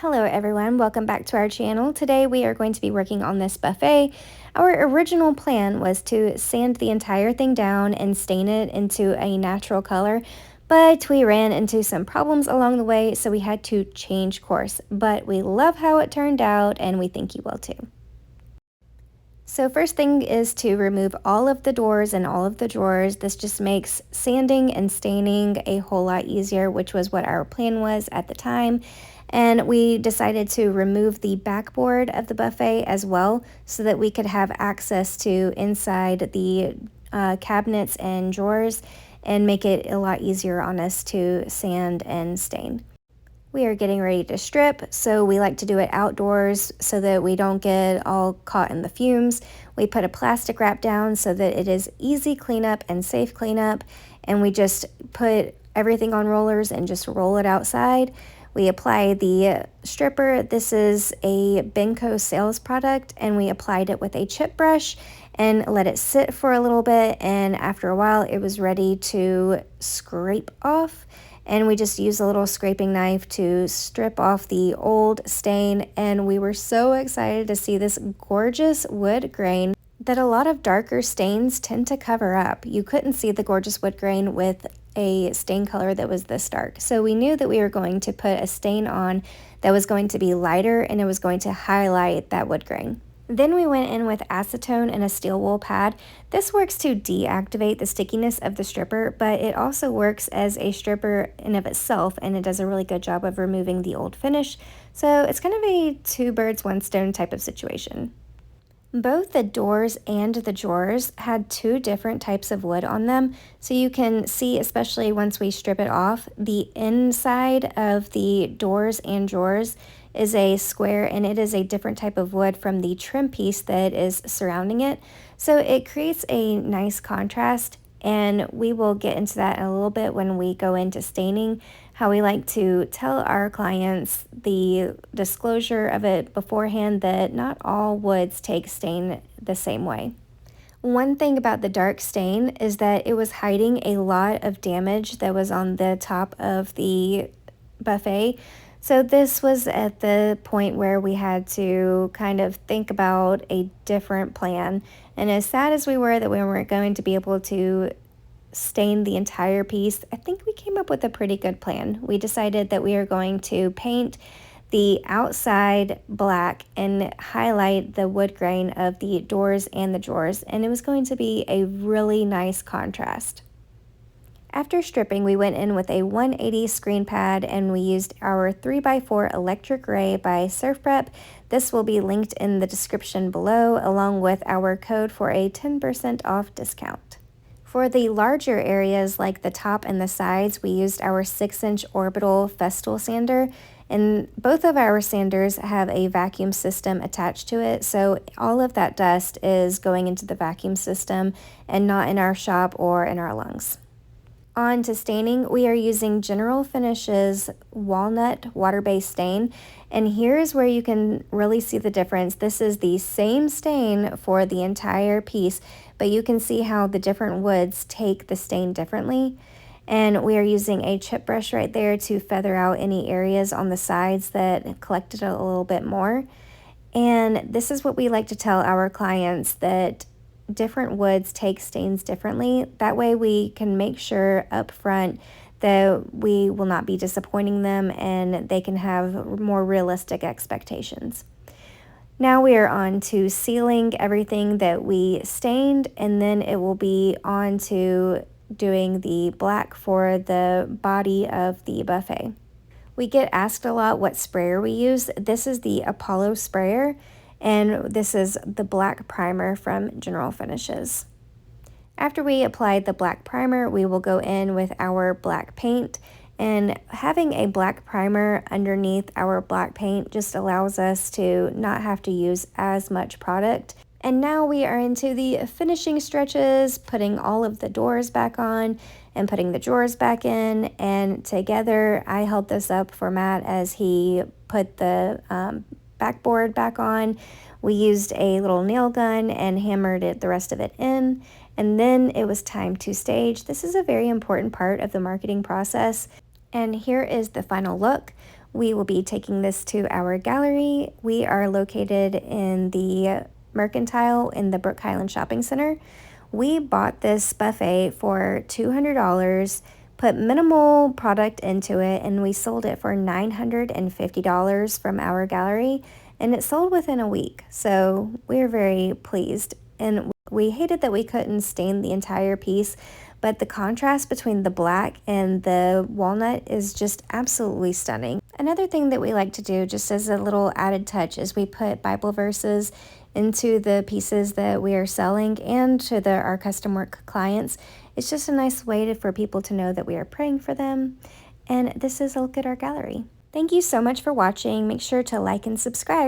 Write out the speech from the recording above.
Hello everyone, welcome back to our channel. Today we are going to be working on this buffet. Our original plan was to sand the entire thing down and stain it into a natural color, but we ran into some problems along the way, so we had to change course. But we love how it turned out and we think you will too. So first thing is to remove all of the doors and all of the drawers. This just makes sanding and staining a whole lot easier, which was what our plan was at the time. And we decided to remove the backboard of the buffet as well so that we could have access to inside the cabinets and drawers and make it a lot easier on us to sand and stain. We are getting ready to strip, so we like to do it outdoors so that we don't get all caught in the fumes. We put a plastic wrap down so that it is easy cleanup and safe cleanup, and we just put everything on rollers and just roll it outside. We apply the stripper. This is a Benco sales product, and we applied it with a chip brush and let it sit for a little bit, and after a while it was ready to scrape off. And we just used a little scraping knife to strip off the old stain, and we were so excited to see this gorgeous wood grain that a lot of darker stains tend to cover up. You couldn't see the gorgeous wood grain with a stain color that was this dark. So we knew that we were going to put a stain on that was going to be lighter and it was going to highlight that wood grain. Then we went in with acetone and a steel wool pad. This works to deactivate the stickiness of the stripper, but it also works as a stripper in of itself, and it does a really good job of removing the old finish. So it's kind of a two birds, one stone type of situation. Both the doors and the drawers had two different types of wood on them, so you can see, especially once we strip it off, the inside of the doors and drawers is a square, and it is a different type of wood from the trim piece that is surrounding it. So it creates a nice contrast, and we will get into that in a little bit when we go into staining, how we like to tell our clients the disclosure of it beforehand that not all woods take stain the same way. One thing about the dark stain is that it was hiding a lot of damage that was on the top of the buffet. So this was at the point where we had to kind of think about a different plan. And as sad as we were that we weren't going to be able to stain the entire piece, I think we came up with a pretty good plan. We decided that we are going to paint the outside black and highlight the wood grain of the doors and the drawers, and it was going to be a really nice contrast. After stripping, we went in with a 180 screen pad and we used our 3x4 electric ray by Surf Prep. This will be linked in the description below, along with our code for a 10% off discount. For the larger areas like the top and the sides, we used our 6-inch orbital Festool sander, and both of our sanders have a vacuum system attached to it, so all of that dust is going into the vacuum system and not in our shop or in our lungs. On to staining, we are using General Finishes Walnut water-based stain, and here's where you can really see the difference. This is the same stain for the entire piece, but you can see how the different woods take the stain differently. And we are using a chip brush right there to feather out any areas on the sides that collected a little bit more. And this is what we like to tell our clients, that different woods take stains differently. That way we can make sure up front that we will not be disappointing them and they can have more realistic expectations. Now we are on to sealing everything that we stained, and then it will be on to doing the black for the body of the buffet. We get asked a lot what sprayer we use. This is the Apollo sprayer, and this is the black primer from General Finishes. After we applied the black primer, we will go in with our black paint, and having a black primer underneath our black paint just allows us to not have to use as much product. And now we are into the finishing stretches, putting all of the doors back on and putting the drawers back in, and together I held this up for Matt as he put the backboard back on. We used a little nail gun and hammered the rest of it in, and then it was time to stage. This is a very important part of the marketing process, and here is the final look. we will be taking this to our gallery. We are located in the Mercantile in the Brook Highland Shopping Center. We bought this buffet for $200, put minimal product into it, and we sold it for $950 from our gallery, and it sold within a week. So we're very pleased. And we hated that we couldn't stain the entire piece, but the contrast between the black and the walnut is just absolutely stunning. Another thing that we like to do, just as a little added touch, is we put Bible verses into the pieces that we are selling and to our custom work clients. It's just a nice way for people to know that we are praying for them. And this is a look at our gallery. Thank you so much for watching. Make sure to like and subscribe.